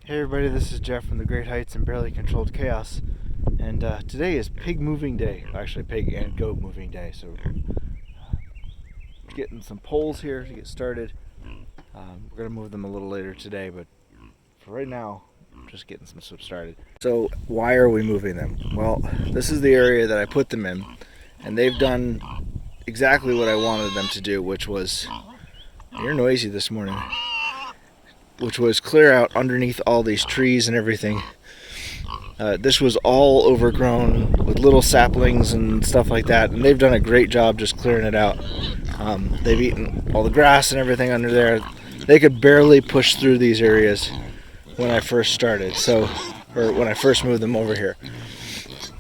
Hey everybody, this is Jeff from the Great Heights and Barely Controlled Chaos, and today is pig moving day. Actually, pig and goat moving day. So, getting some poles here to get started. We're gonna move them a little later today, but for right now, I'm just getting some stuff started. So, why are we moving them? Well, this is the area that I put them in, and they've done exactly what I wanted them to do, which was, you're noisy this morning, which was clear out underneath all these trees and everything. This was all overgrown with little saplings and stuff like that, and they've done a great job just clearing it out. They've eaten all the grass and everything under there. They could barely push through these areas when I first started, or when I first moved them over here.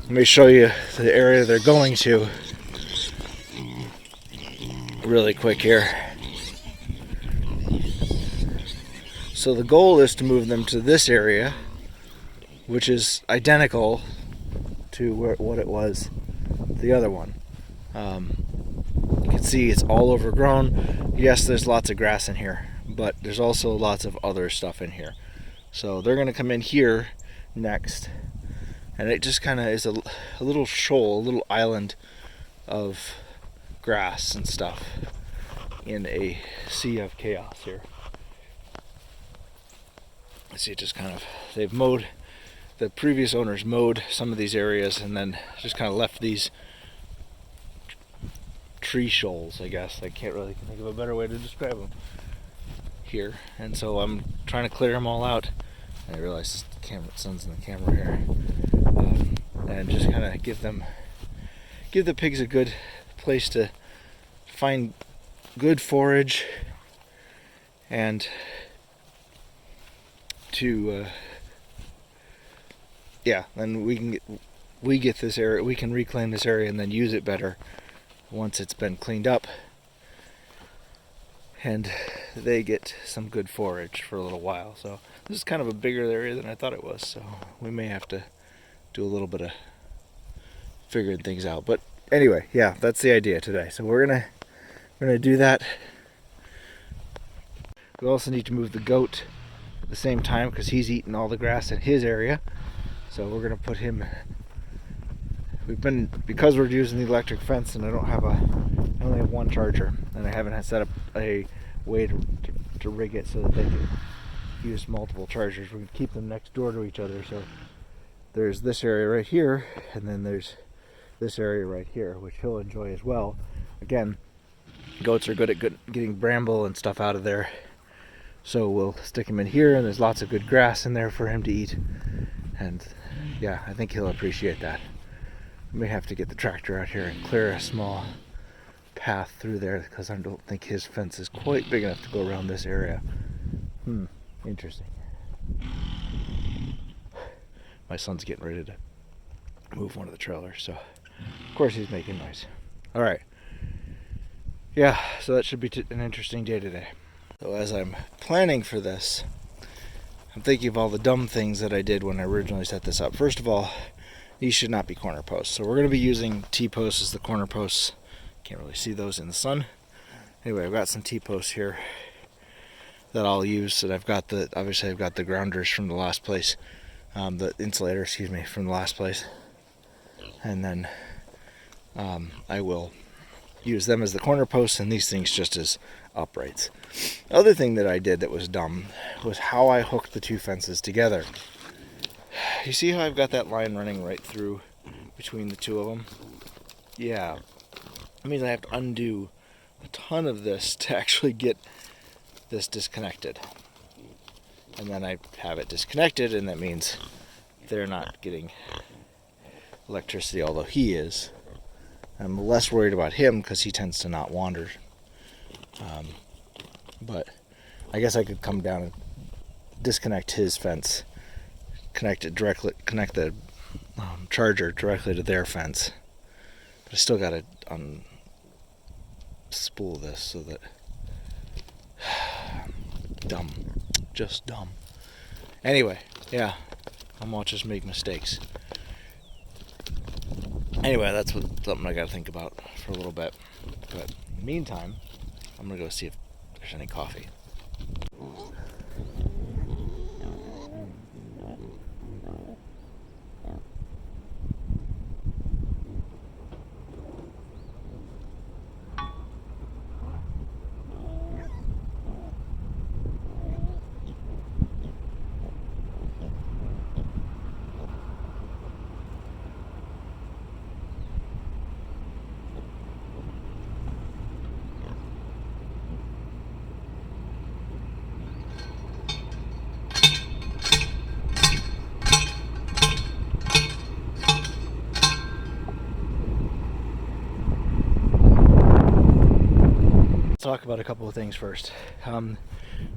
Let me show you the area they're going to really quick here. So the goal is to move them to this area, which is identical to what it was the other one. You can see it's all overgrown. Yes, there's lots of grass in here, but there's also lots of other stuff in here. So they're going to come in here next, and it just kind of is a little shoal, a little island of grass and stuff in a sea of chaos here. I see it just kind of, they've mowed, the previous owners mowed some of these areas and then just kind of left these tree shoals, I guess. I can't really think of a better way to describe them here. And so I'm trying to clear them all out. I realize the sun's in the camera here. And just kind of give the pigs a good place to find good forage and to then we get this area, we can reclaim this area and then use it better once it's been cleaned up, and they get some good forage for a little while. So this is kind of a bigger area than I thought it was, so we may have to do a little bit of figuring things out. But anyway, yeah, that's the idea today. So we're gonna do that. We also need to move the goat at the same time because he's eating all the grass in his area. So we're gonna put him. Because we're using the electric fence, and I only have one charger, and I haven't set up a way to rig it so that they can use multiple chargers. We can keep them next door to each other. So there's this area right here, and then there's this area right here, which he'll enjoy as well. Again, goats are good at getting bramble and stuff out of there. So we'll stick him in here, and there's lots of good grass in there for him to eat. And yeah, I think he'll appreciate that. We may have to get the tractor out here and clear a small path through there because I don't think his fence is quite big enough to go around this area. Interesting. My son's getting ready to move one of the trailers, so of course he's making noise. All right. Yeah, so that should be an interesting day today. So as I'm planning for this, I'm thinking of all the dumb things that I did when I originally set this up. First of all, these should not be corner posts. So we're going to be using T-posts as the corner posts. Can't really see those in the sun. Anyway, I've got some T-posts here that I'll use. And obviously I've got the grounders from the last place. The insulator, from the last place. And then I will use them as the corner posts and these things just as uprights. The other thing that I did that was dumb was how I hooked the two fences together. You see how I've got that line running right through between the two of them? Yeah. That means I have to undo a ton of this to actually get this disconnected. And then I have it disconnected, and that means they're not getting electricity, although he is. I'm less worried about him because he tends to not wander. But I guess I could come down and disconnect his fence, connect the charger directly to their fence. But I still got to unspool this so that dumb, just dumb. Anyway, yeah, I'm watching us make mistakes. Anyway, that's something I got to think about for a little bit. But in the meantime, I'm gonna go see if there's any coffee. talk about a couple of things first.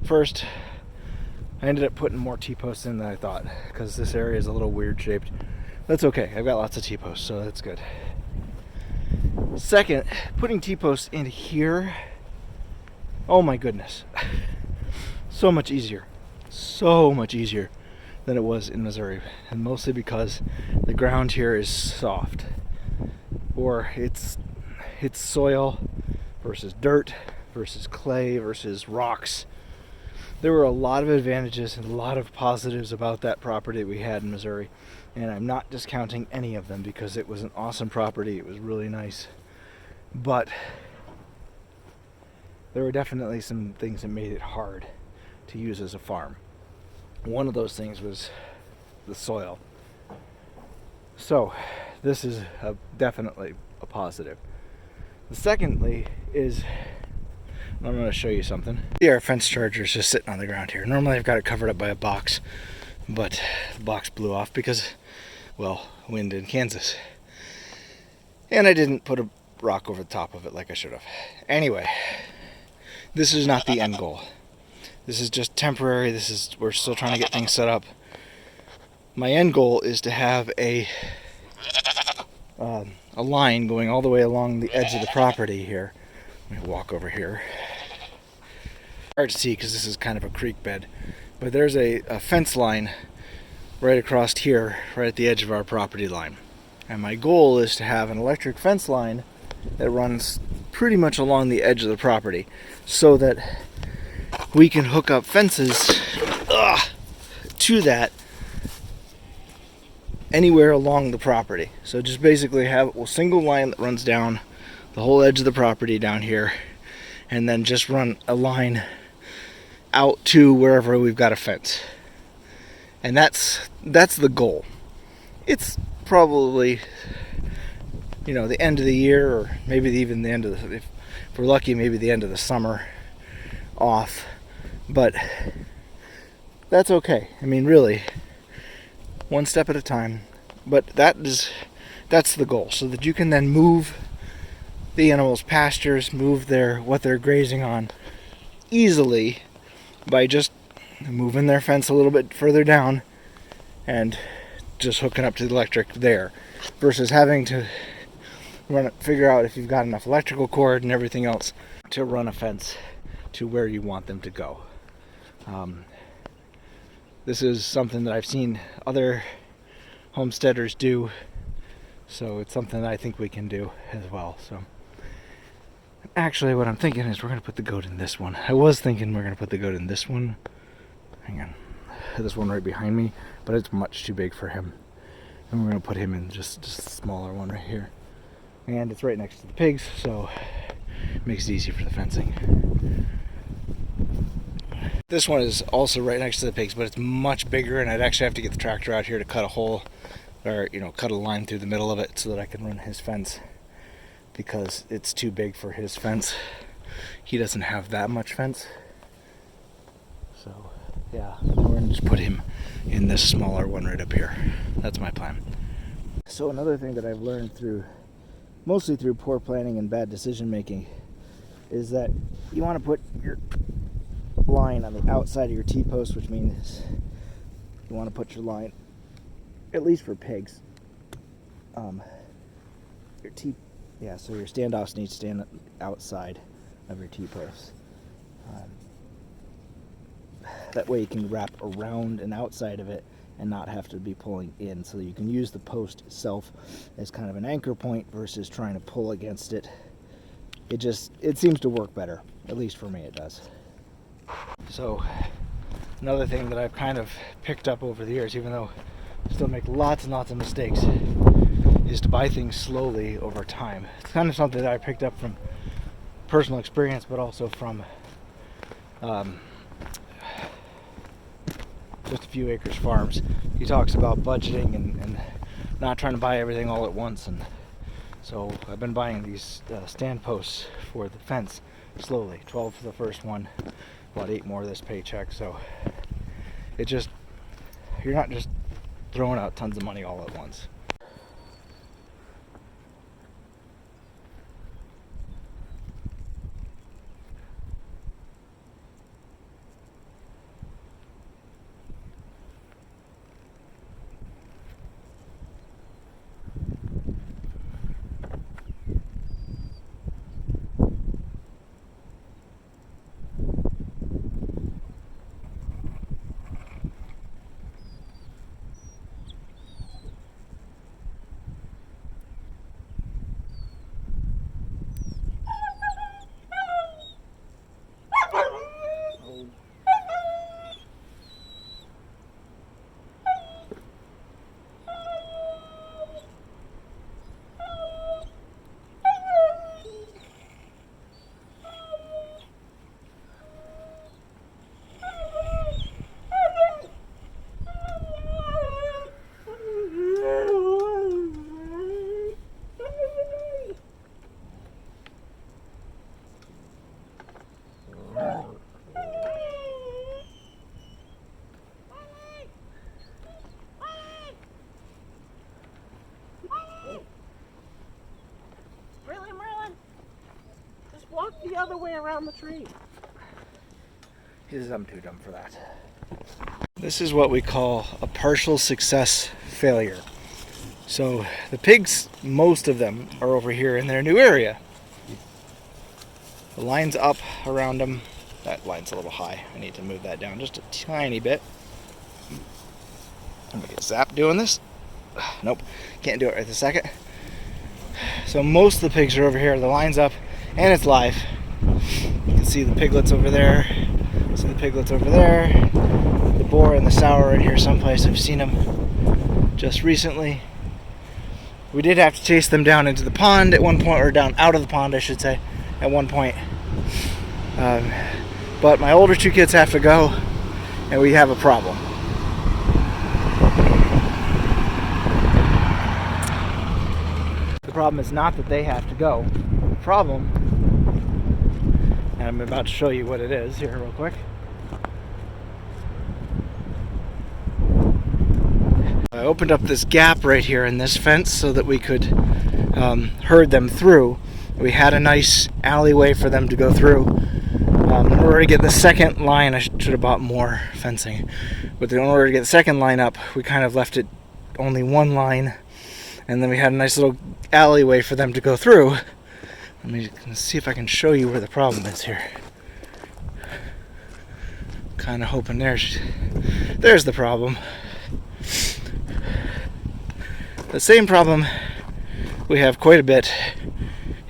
First, I ended up putting more T-posts in than I thought because this area is a little weird shaped. That's okay. I've got lots of T-posts, so that's good. Second, putting T-posts in here, oh my goodness, so much easier than it was in Missouri, and mostly because the ground here is soft, or it's soil versus dirt versus clay versus rocks. There were a lot of advantages and a lot of positives about that property we had in Missouri, and I'm not discounting any of them because it was an awesome property. It was really nice, but there were definitely some things that made it hard to use as a farm. One of those things was the soil. So this is definitely a positive. The secondly is, I'm going to show you something. Yeah, our fence charger is just sitting on the ground here. Normally I've got it covered up by a box, but the box blew off because, well, wind in Kansas. And I didn't put a rock over the top of it like I should have. Anyway, this is not the end goal. This is just temporary. We're still trying to get things set up. My end goal is to have a line going all the way along the edge of the property here. Let me walk over here. Hard to see because this is kind of a creek bed, but there's a fence line right across here, right at the edge of our property line. And my goal is to have an electric fence line that runs pretty much along the edge of the property so that we can hook up fences to that anywhere along the property. So just basically have a single line that runs down the whole edge of the property down here, and then just run a line out to wherever we've got a fence. And that's the goal. It's probably, the end of the year, or maybe even the end of if we're lucky, maybe the end of the summer off. But that's okay. I mean, really, one step at a time. But that's the goal, so that you can then move the animals' pastures, move what they're grazing on easily by just moving their fence a little bit further down and just hooking up to the electric there, versus having to figure out if you've got enough electrical cord and everything else to run a fence to where you want them to go. This is something that I've seen other homesteaders do, so it's something that I think we can do as well. So actually what I'm thinking is we're going to put the goat in this one. I was thinking we're going to put the goat in this one. Hang on. This one right behind me, but it's much too big for him. And we're going to put him in just a smaller one right here. And it's right next to the pigs, so it makes it easy for the fencing. This one is also right next to the pigs, but it's much bigger, and I'd actually have to get the tractor out here to cut a hole, or cut a line through the middle of it so that I can run his fence, because it's too big for his fence. He doesn't have that much fence. So yeah, we're gonna just put him in this smaller one right up here. That's my plan. So another thing that I've learned mostly through poor planning and bad decision making, is that you want to put your line on the outside of your T-post, which means you want to put your line, at least for pigs, so your standoffs need to stand outside of your T-posts. That way you can wrap around and outside of it and not have to be pulling in, so you can use the post itself as kind of an anchor point versus trying to pull against it. It seems to work better, at least for me it does. So another thing that I've kind of picked up over the years, even though I still make lots and lots of mistakes, is to buy things slowly over time. It's kind of something that I picked up from personal experience, but also from Just a Few Acres Farms. He talks about budgeting and not trying to buy everything all at once, and so I've been buying these stand posts for the fence slowly. 12 for the first one, about 8 more this paycheck. So you're not just throwing out tons of money all at once. other way around the tree. He says I'm too dumb for that. This is what we call a partial success failure. So the pigs, most of them, are over here in their new area. The line's up around them. That line's a little high. I need to move that down just a tiny bit. I'm gonna get zapped doing this. Nope, can't do it right this second. So most of the pigs are over here. The line's up and it's live. You can see the piglets over there. See the piglets over there. The boar and the sow are in here someplace. I've seen them just recently. We did have to chase them down into the pond at one point, or down out of the pond, I should say, at one point. But my older two kids have to go, and we have a problem. The problem is not that they have to go. The problem, and I'm about to show you what it is here real quick. I opened up this gap right here in this fence so that we could herd them through. We had a nice alleyway for them to go through. In order to get the second line, I should have bought more fencing. But in order to get the second line up, we kind of left it only one line. And then we had a nice little alleyway for them to go through. Let me see if I can show you where the problem is here. Kind of hoping there's the problem. The same problem we have quite a bit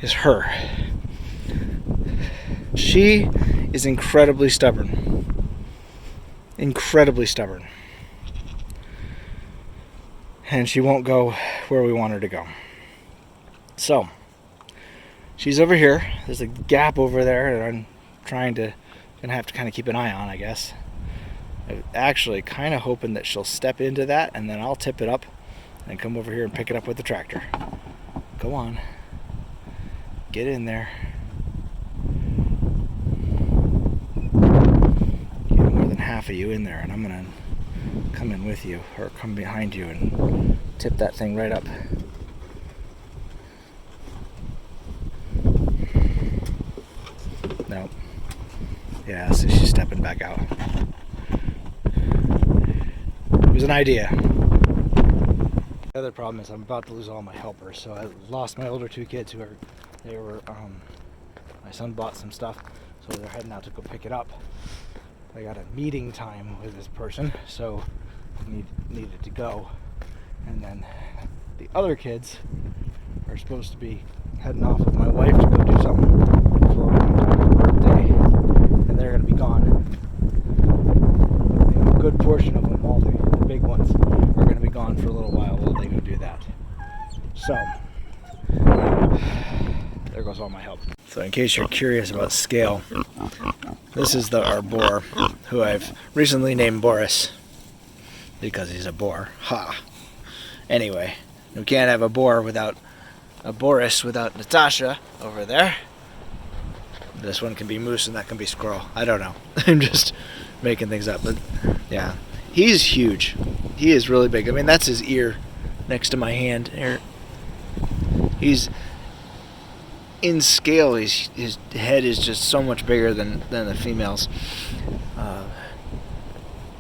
is her. She is incredibly stubborn. Incredibly stubborn. And she won't go where we want her to go. So, she's over here. There's a gap over there that I'm gonna have to kind of keep an eye on, I guess. I'm actually kind of hoping that she'll step into that, and then I'll tip it up and come over here and pick it up with the tractor. Go on. Get in there. Get more than half of you in there, and I'm gonna come in with you, or come behind you and tip that thing right up. Nope. Yeah, so she's stepping back out. It was an idea. The other problem is I'm about to lose all my helpers, so I lost my older two kids my son bought some stuff, so they're heading out to go pick it up. I got a meeting time with this person, so I needed to go. And then the other kids are supposed to be heading off with my wife to go do something for her birthday, and they're going to be gone. A good portion of them, all the big ones, are going to be gone for a little while they go do that. So, there goes all my help. So in case you're curious about scale, this is our boar, who I've recently named Boris, because he's a boar. Ha! Anyway, we can't have a boar without a Boris without Natasha over there. This one can be moose and that can be squirrel. I don't know. I'm just making things up. But yeah, he's huge. He is really big. I mean, that's his ear next to my hand here. He's in scale. His head is just so much bigger than the females.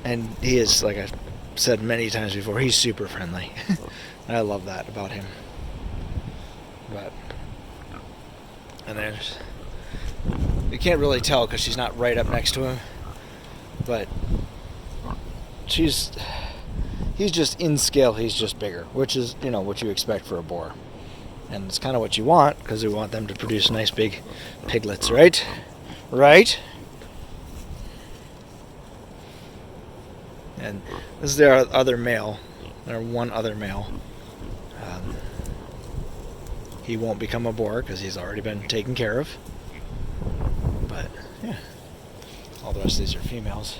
And he is, like I've said many times before, he's super friendly. And I love that about him. And there's, you can't really tell because she's not right up next to him, but he's just in scale, he's just bigger, which is, what you expect for a boar. And it's kind of what you want, because we want them to produce nice big piglets, right? Right? And this is their other male. Their one other male. He won't become a boar because he's already been taken care of. But, yeah. All the rest of these are females.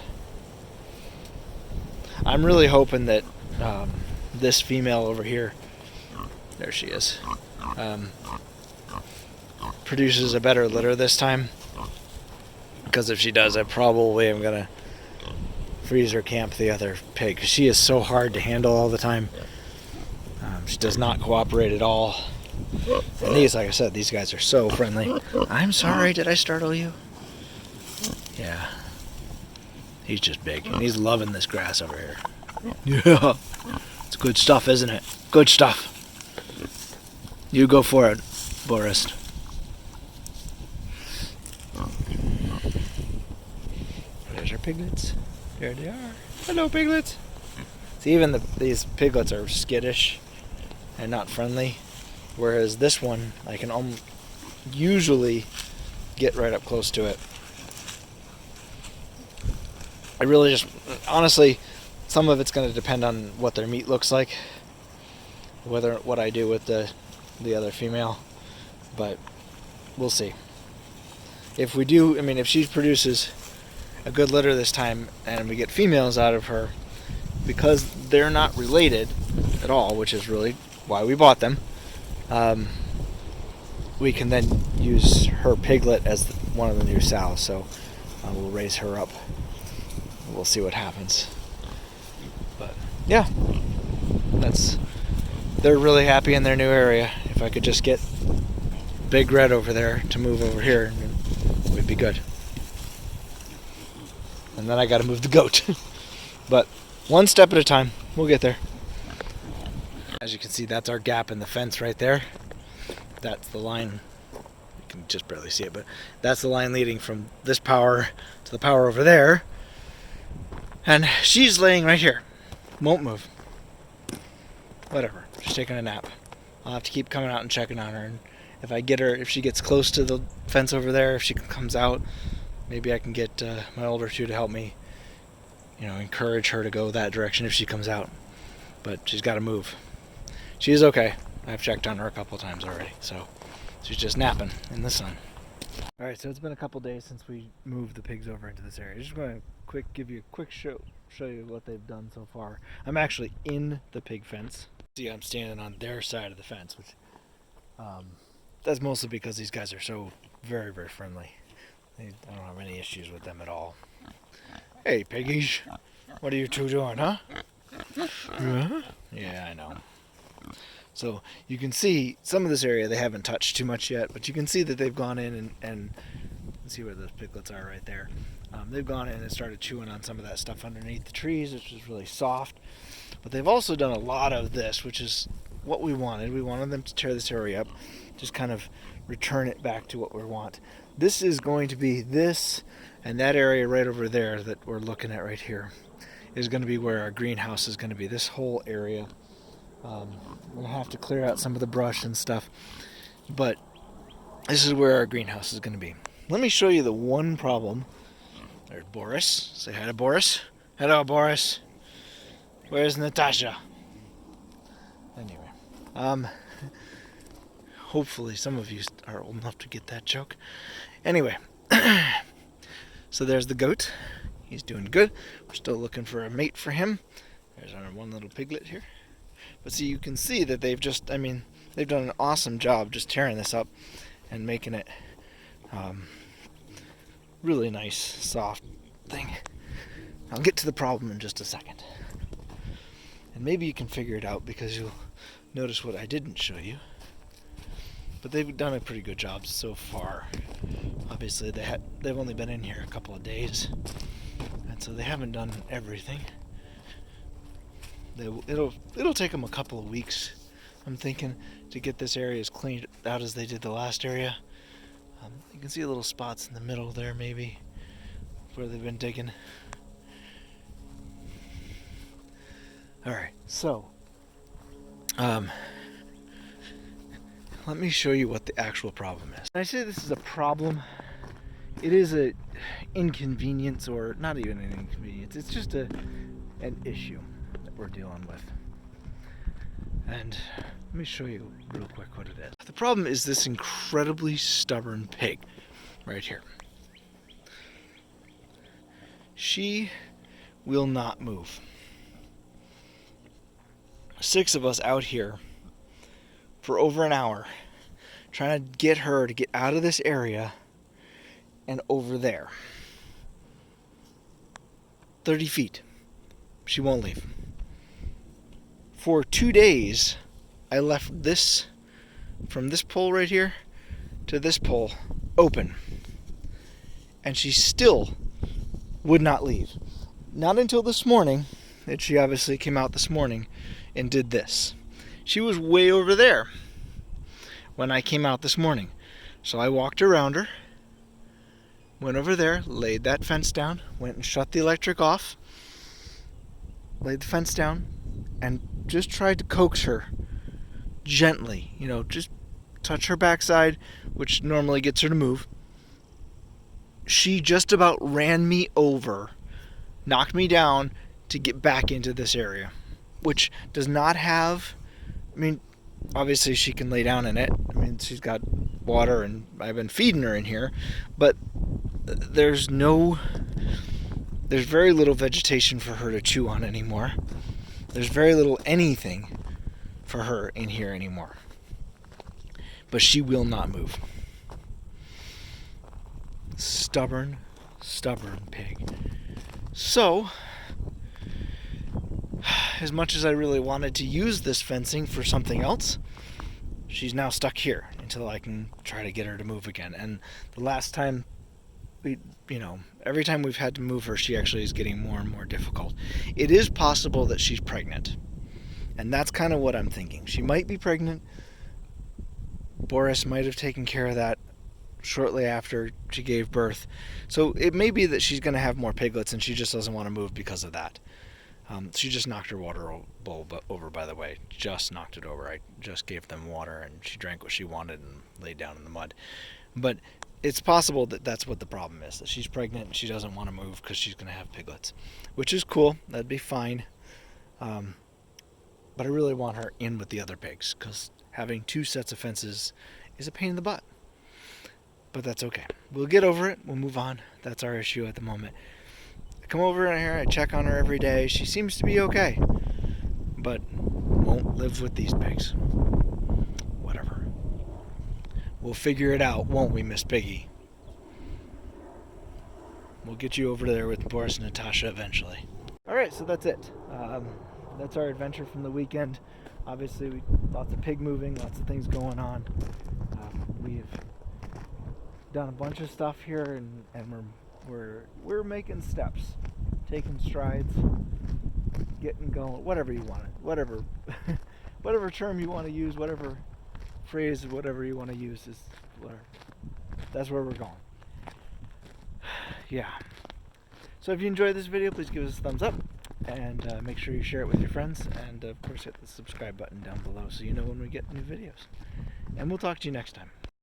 I'm really hoping that this female over here, there she is, produces a better litter this time. Because if she does, I probably am going to freezer camp the other pig. 'Cause she is so hard to handle all the time. She does not cooperate at all. And these, like I said, these guys are so friendly. I'm sorry, did I startle you? Yeah. He's just big. And he's loving this grass over here. Yeah. It's good stuff, isn't it? Good stuff. You go for it, Boris. There's our piglets. There they are. Hello, piglets. See, even these piglets are skittish and not friendly, whereas this one, I can usually get right up close to it. I really just, honestly, some of it's going to depend on what their meat looks like, what I do with the other female, but we'll see. If we do, I mean, if she produces a good litter this time and we get females out of her, because they're not related at all, which is really why we bought them, we can then use her piglet as one of the new sows. So we'll raise her up. We'll see what happens. But yeah, they're really happy in their new area. If I could just get Big Red over there to move over here, we'd be good. And then I got to move the goat. But one step at a time, we'll get there. As you can see, that's our gap in the fence right there. That's the line. You can just barely see it, but that's the line leading from this power to the power over there. And she's laying right here. Won't move. Whatever. She's taking a nap. I'll have to keep coming out and checking on her. And if she gets close to the fence over there, if she comes out, maybe I can get my older two to help me, encourage her to go that direction if she comes out. But she's got to move. She's okay. I've checked on her a couple times already. So she's just napping in the sun. All right, so it's been a couple days since we moved the pigs over into this area. Just going to give you a quick show you what they've done so far. I'm actually in the pig fence. See, I'm standing on their side of the fence, which that's mostly because these guys are so very, very friendly. I don't have any issues with them at all. Hey, piggies. What are you two doing, huh? Yeah, I know. So you can see some of this area they haven't touched too much yet, but you can see that they've gone in and see where those piglets are right there. They've gone in and started chewing on some of that stuff underneath the trees, which is really soft. But they've also done a lot of this, which is what we wanted. We wanted them to tear this area up, just kind of return it back to what we want. This is going to be this, and that area right over there that we're looking at right here is going to be where our greenhouse is going to be. This whole area. I'm going to have to clear out some of the brush and stuff, but this is where our greenhouse is going to be. Let me show you the one problem. There's Boris. Say hi to Boris. Hello, Boris. Where's Natasha? Anyway, hopefully some of you are old enough to get that joke. Anyway, so there's the goat. He's doing good. We're still looking for a mate for him. There's our one little piglet here. But see, you can see that they've done an awesome job just tearing this up and making it really nice, soft thing. I'll get to the problem in just a second. And maybe you can figure it out because you'll notice what I didn't show you. But they've done a pretty good job so far. Obviously, they've only been in here a couple of days, and so they haven't done everything. It'll take them a couple of weeks, I'm thinking, to get this area as cleaned out as they did the last area. You can see little spots in the middle there, maybe, where they've been digging. Alright, so let me show you what the actual problem is. When I say this is a problem, it is an inconvenience, or not even an inconvenience, it's just an issue that we're dealing with. And let me show you real quick what it is. The problem is this incredibly stubborn pig right here. She will not move. 6 of us out here for over an hour trying to get her to get out of this area and over there. 30 feet. She won't leave. For 2 days, I left this from this pole right here to this pole open. And she still would not leave. Not until this morning, that she obviously came out this morning and did this. She was way over there when I came out this morning. So I walked around her, went over there, laid that fence down, went and shut the electric off, laid the fence down, and just tried to coax her gently, just touch her backside, which normally gets her to move. She just about ran me over, knocked me down to get back into this area, which does not have, obviously she can lay down in it. She's got water and I've been feeding her in here, but there's very little vegetation for her to chew on anymore. There's very little anything for her in here anymore. But she will not move. Stubborn pig. So, as much as I really wanted to use this fencing for something else, she's now stuck here until I can try to get her to move again. And the last time every time we've had to move her, she actually is getting more and more difficult. It is possible that she's pregnant. And that's kind of what I'm thinking. She might be pregnant. Boris might have taken care of that shortly after she gave birth. So it may be that she's going to have more piglets and she just doesn't want to move because of that. She just knocked her water bowl over, by the way. Just knocked it over. I just gave them water and she drank what she wanted and laid down in the mud. But it's possible that that's what the problem is, that she's pregnant and she doesn't want to move because she's going to have piglets, which is cool. That'd be fine. But I really want her in with the other pigs because having two sets of fences is a pain in the butt. But that's okay. We'll get over it. We'll move on. That's our issue at the moment. I come over here. I check on her every day. She seems to be okay. But won't live with these pigs. Whatever. We'll figure it out, won't we, Miss Piggy? We'll get you over there with Boris and Natasha eventually. Alright, so that's it. That's our adventure from the weekend. Obviously, lots of pig moving, lots of things going on. We've done a bunch of stuff here, and we're making steps, taking strides, getting going. Whatever you want, whatever term you want to use, whatever phrase, whatever you want to use is whatever. That's where we're going. Yeah. So if you enjoyed this video, please give us a thumbs up. And make sure you share it with your friends. And of course hit the subscribe button down below so you know when we get new videos. And we'll talk to you next time.